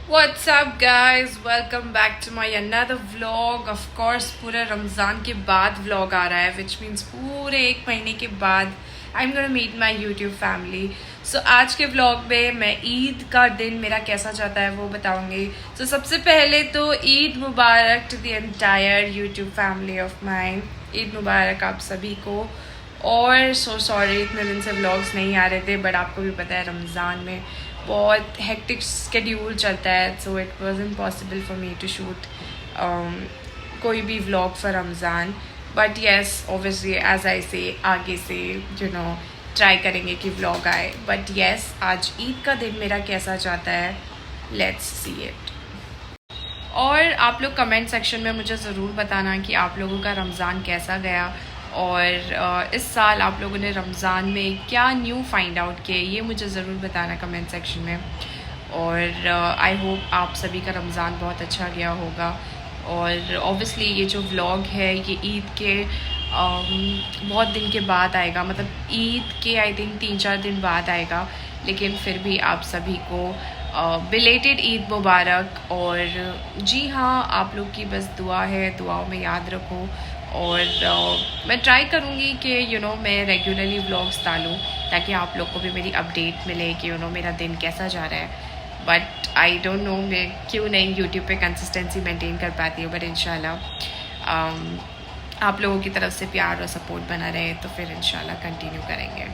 What's up guys, welcome back to my another vlog. Of course पूरे रमज़ान के बाद vlog आ रहा है, which means पूरे 1 महीने के बाद I'm gonna meet my YouTube family. So आज के vlog में मैं ईद का दिन मेरा कैसा जाता है वो बताऊंगी. So सबसे पहले तो ईद मुबारक to the entire YouTube family of mine. Eid मुबारक आप सभी को. और सो सॉरी इतने दिन से व्लॉग्स नहीं आ रहे थे, बट आपको भी पता है रमज़ान में बहुत हेक्टिक स्केड्यूल चलता है, so it was impossible for me to shoot कोई भी vlog for Ramzan. But yes obviously as I say आगे से ट्राई करेंगे कि व्लॉग आए. बट येस आज ईद का दिन मेरा कैसा जाता है, लेट्स सी इट. और आप लोग कमेंट सेक्शन में मुझे ज़रूर बताना कि आप लोगों का रमज़ान कैसा गया और इस साल आप लोगों ने रमज़ान में क्या न्यू फाइंड आउट किए, ये मुझे ज़रूर बताना कमेंट सेक्शन में. और आई होप आप सभी का रमज़ान बहुत अच्छा गया होगा. और ऑब्वियसली ये जो व्लॉग है ये ईद के बहुत दिन के बाद आएगा, मतलब ईद के आई थिंक 3-4 दिन बाद आएगा, लेकिन फिर भी आप सभी को बिलेटेड ईद मुबारक. और जी हाँ, आप लोग की बस दुआ है, दुआओं में याद रखो. और मैं ट्राई करूँगी कि मैं रेगुलरली व्लॉग्स डालूँ ताकि आप लोग को भी मेरी अपडेट मिले कि मेरा दिन कैसा जा रहा है. बट आई डोंट नो मैं क्यों नहीं यूट्यूब पे कंसिस्टेंसी मेंटेन कर पाती हूँ. बट इंशाल्लाह आप लोगों की तरफ से प्यार और सपोर्ट बना रहे तो फिर इंशाल्लाह कंटिन्यू करेंगे.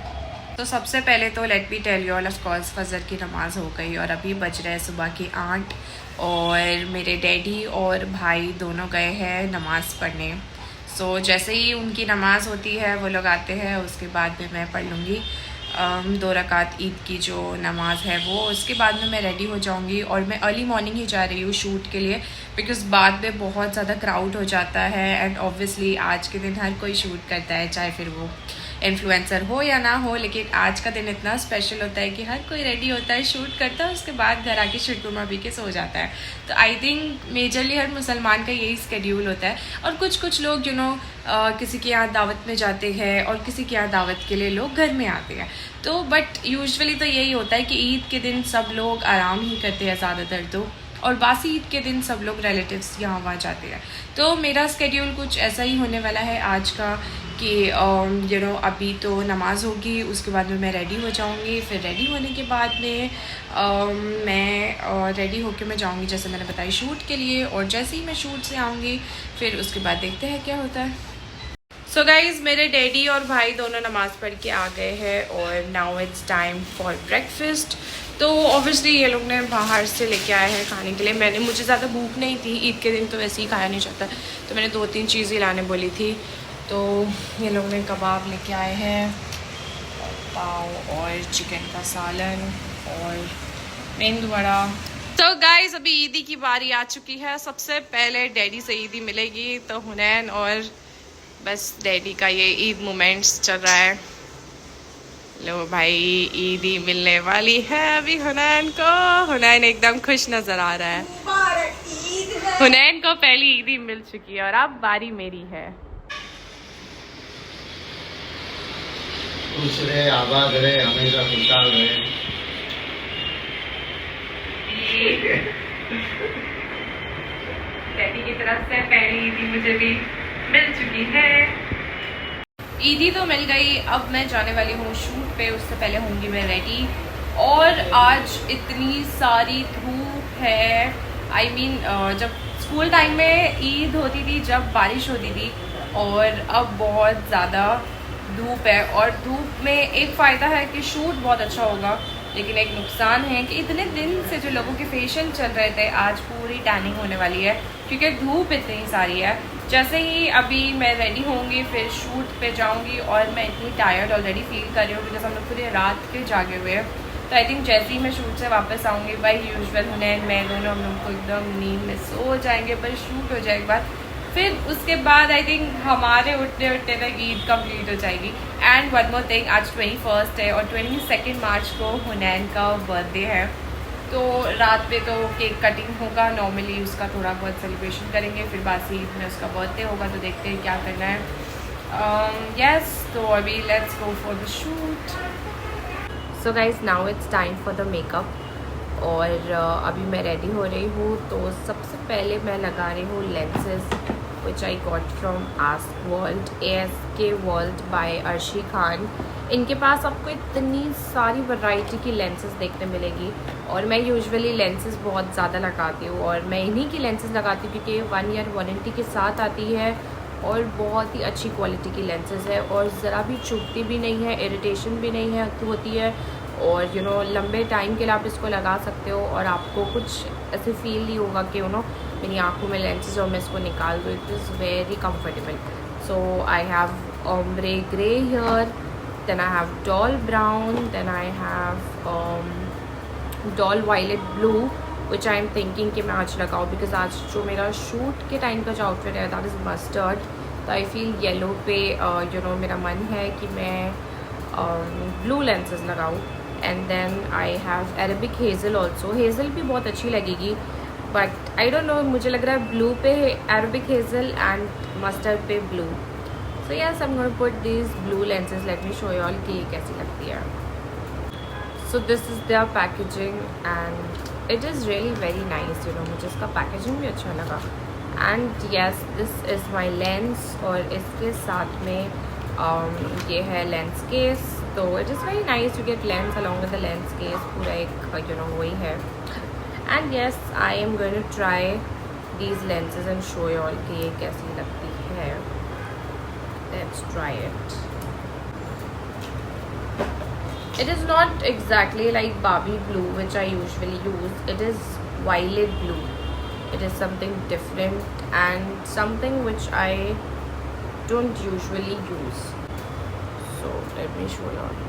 तो सबसे पहले तो let me tell you all, of course फजर की नमाज़ हो गई और अभी बज रहे हैं सुबह की 8. और मेरे डैडी और भाई दोनों गए हैं नमाज़ पढ़ने. सो जैसे ही उनकी नमाज़ होती है वो लोग आते हैं, उसके बाद में मैं पढ़ लूँगी 2 रकात ईद की जो नमाज़ है वो. उसके बाद में मैं रेडी हो जाऊँगी और मैं अर्ली मॉर्निंग ही जा रही हूँ शूट के लिए, बिकॉज़ बाद में बहुत ज़्यादा क्राउड हो जाता है. एंड ऑब्वियसली आज के दिन हर कोई शूट करता है, चाहे फिर वो इन्फ्लुएंसर हो या ना हो, लेकिन आज का दिन इतना स्पेशल होता है कि हर कोई रेडी होता है, शूट करता है, उसके बाद घर आके शिरकुरमा पी के सो जाता है. तो आई थिंक मेजरली हर मुसलमान का यही स्केड्यूल होता है. और कुछ लोग किसी के यहाँ दावत में जाते हैं और किसी के यहाँ दावत के लिए लोग घर में आते हैं. तो बट यूजुअली तो यही होता है कि ईद के दिन सब लोग आराम ही करते हैं ज़्यादातर तो, और बासी ईद के दिन सब लोग रिलेटिव्स यहाँ वहाँ जाते हैं. तो मेरा स्केड्यूल कुछ ऐसा ही होने वाला है आज का कि अभी तो नमाज़ होगी, उसके बाद में मैं रेडी हो जाऊँगी. फिर रेडी होने के बाद में मैं रेडी होके मैं जाऊँगी जैसे मैंने बताई शूट के लिए. और जैसे ही मैं शूट से आऊँगी फिर उसके बाद देखते हैं क्या होता है. सो गाइज़ मेरे डैडी और भाई दोनों नमाज़ पढ़ के आ गए हैं और now it's time for breakfast. तो ऑब्वियसली ये लोग ने बाहर से लेके आए हैं खाने के लिए. मुझे ज़्यादा भूख नहीं थी, ईद के दिन तो वैसे ही खाया नहीं जाता, तो मैंने 2-3 चीज़ें लाने बोली थी. तो ये लोग ने कबाब लेके आए हैं, पाव और चिकन का सालन और मेंदू वड़ा. तो गाइस अभी ईदी की बारी आ चुकी है. सबसे पहले डैडी से ईदी मिलेगी, तो हुनैन और बस डैडी का ये ईद मोमेंट्स चल रहा है. लो भाई ईदी मिलने वाली है अभी हुनैन को. हुनैन एकदम खुश नजर आ रहा है. हुनैन को पहली ईदी मिल चुकी है और अब बारी मेरी है. खुश रहे, आबाद रहे, हमेशा खुशहाल रहे. डैडी की तरफ से पहली ईदी मुझे भी मिल चुकी है. ईदी तो मिल गई, अब मैं जाने वाली हूँ शूट पे. उससे पहले होंगी मैं रेडी. और आज इतनी सारी धूप है. आई मीन जब स्कूल टाइम में ईद होती थी जब बारिश होती थी, और अब बहुत ज़्यादा धूप है. और धूप में एक फ़ायदा है कि शूट बहुत अच्छा होगा, लेकिन एक नुकसान है कि इतने दिन से जो लोगों के फेशियल चल रहे थे आज पूरी टैनिंग होने वाली है क्योंकि धूप इतनी सारी है. जैसे ही अभी मैं रेडी होंगी फिर शूट पे जाऊंगी और मैं इतनी टायर्ड ऑलरेडी फील कर रही हूँ बिकॉज हम लोग पूरी रात के जागे हुए हैं. तो आई थिंक जैसे ही मैं शूट से वापस आऊँगी बाई यूजुअल हुनैन मैं दोनों हम लोग को एकदम नींद में सो जाएंगे. पर शूट हो जाएगा बाद, फिर उसके बाद आई थिंक हमारे उठने तक ईद कंप्लीट हो जाएगी. एंड वन मोर थिंग, आज 21 है और 22 मार्च को हुनैन का बर्थडे है. तो रात पे तो केक कटिंग होगा, नॉर्मली उसका थोड़ा बहुत सेलिब्रेशन करेंगे. फिर बासी ईद में उसका बर्थडे होगा, तो देखते हैं क्या करना है. यस तो अभी let's go for the shoot. So guys now it's time for the makeup. और अभी मैं रेडी हो रही हूँ। तो सबसे पहले मैं लगा रही हूँ lenses which I got from ask world, ASK world by Arshi Khan. इनके पास आपको इतनी सारी वैरायटी की लेंसेज देखने मिलेगी और मैं यूजुअली लेंसेज बहुत ज़्यादा लगाती हूँ और मैं इन्हीं की लेंसेज लगाती हूँ क्योंकि 1 ईयर वारंटी के साथ आती है और बहुत ही अच्छी क्वालिटी की लेंसेज है और ज़रा भी चुभती भी नहीं है, इरिटेशन भी नहीं है होती है और लंबे टाइम के लिए आप इसको लगा सकते हो और आपको कुछ ऐसे फील नहीं होगा कि मेरी आंखों में लेंसेज और मैं इसको निकाल दूँ। It is very comfortable. So I have ombre grey here, then I have dull brown, then I have dull violet blue which I am thinking कि मैं आज लगाऊँ बिकॉज आज जो मेरा शूट के टाइम का जो आउटफिट है दैट इज़ मस्टर्ड। तो आई फील येलो पे मेरा मन है कि मैं ब्लू लेंसेज लगाऊँ। And then I have Arabic hazel also. Hazel भी बहुत अच्छी लगेगी बट आई डोंट नो, मुझे लग रहा है ब्लू पे अरेबिक हेज़ल एंड मस्टर्ड पे blue. So yes, I am going to put this blue lenses. Let me show you all कि ये कैसी लगती है। So this is their packaging and it is really very nice. मुझे इसका packaging भी अच्छा लगा। And yes, this is my lens और इसके साथ में ये है लेंस केस। तो it is very nice to get lens along with the lens case. पूरा एक वही है। And yes, I am going to try these lenses and show you all कि ये कैसी लगती है। Let's try it. It is not exactly like Barbie blue which I usually use. It is violet blue. It is something different and something which I don't usually use. So let me show you all.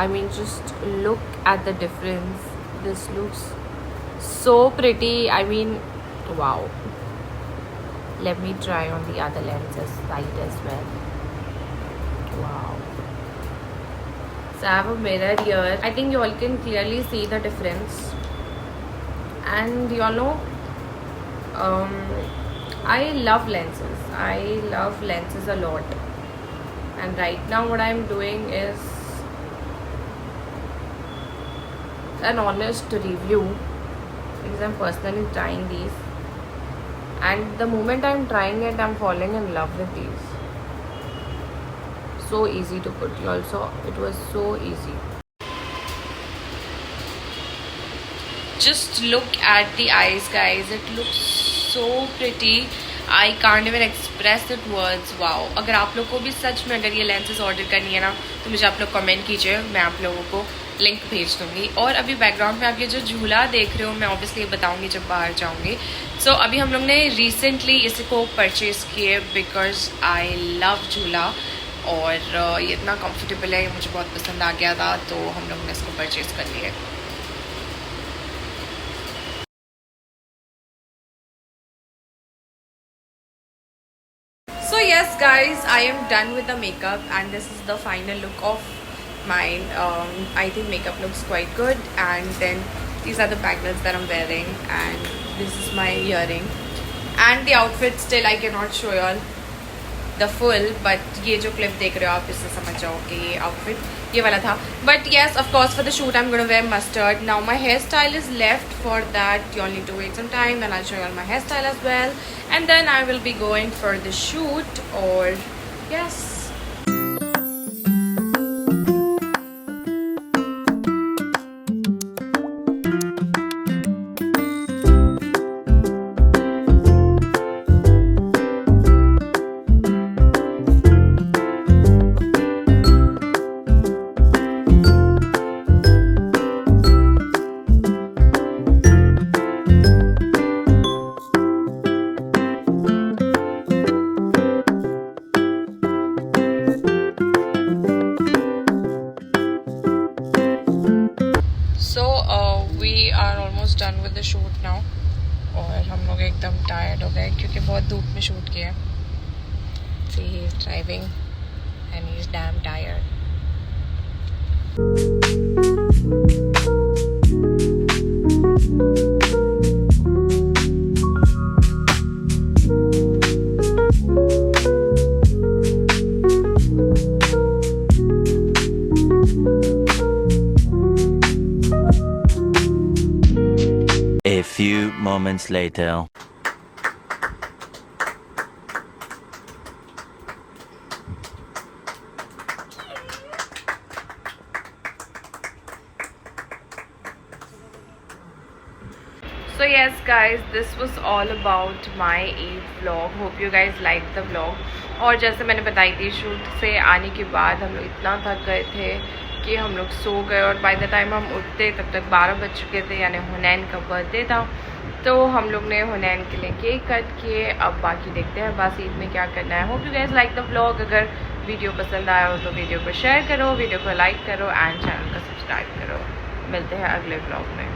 I mean, just look at the difference. This looks so pretty. I mean, wow. Let me try on the other lenses side as well. Wow. So I have a mirror here. I think you all can clearly see the difference. And you all know, I love lenses. I love lenses a lot. And right now what I'm doing is an honest review because I'm personally trying these, and the moment I'm trying it, I'm falling in love with these. So easy to put. You also, it was so easy. Just look at the eyes, guys. It looks so pretty. I can't even express it words. Wow. अगर आप लोग को भी सच में अगर ये lenses order करनी है ना तो मुझे आप लोग comment कीजिए, मैं आप लोगों को लिंक भेज दूँगी। और अभी बैकग्राउंड में आप ये जो झूला देख रहे हो मैं ऑब्वियसली ये बताऊँगी जब बाहर जाऊँगी। सो अभी हम लोग ने रिसेंटली इसको परचेज़ किए बिकॉज आई लव झूला और ये इतना कंफर्टेबल है, मुझे बहुत पसंद आ गया था तो हम लोग ने इसको परचेज़ कर लिया। So yes guys, I am done with the makeup and this is the final look of mine. I think makeup looks quite good, and then these are the bangles that I'm wearing and this is my earring and the outfit. Still I cannot show you all the full, but ये जो clip देख रहे हो आप इससे समझ जाओ कि ये outfit ये वाला था। But yes, of course for the shoot I'm gonna wear mustard. Now my hairstyle is left. For that you all need to wait some time and I'll show you all my hairstyle as well, and then I will be going for the shoot. Or yes, we are almost done with the shoot now. और हम लोग एकदम tired हो गए क्योंकि बहुत धूप में शूट किया। See, he is driving and he is damn tired. A few moments later. So yes guys, this was all about my Eid vlog. Hope you guys liked the vlog. और जैसे मैंने बताई थी, शूट से आने के बाद हम लोग इतना थक गए थे कि हम लोग सो गए, और बाय द टाइम हम उठते तब तक 12 बज चुके थे, यानी हुनैन का बर्थडे था। तो हम लोग ने हुनैन के लिए केक कट किए। अब बाकी देखते हैं बस ईद में क्या करना है। Hope you guys like the vlog. अगर वीडियो पसंद आया हो तो वीडियो को शेयर करो, वीडियो को लाइक करो एंड चैनल को सब्सक्राइब करो। मिलते हैं अगले व्लॉग में।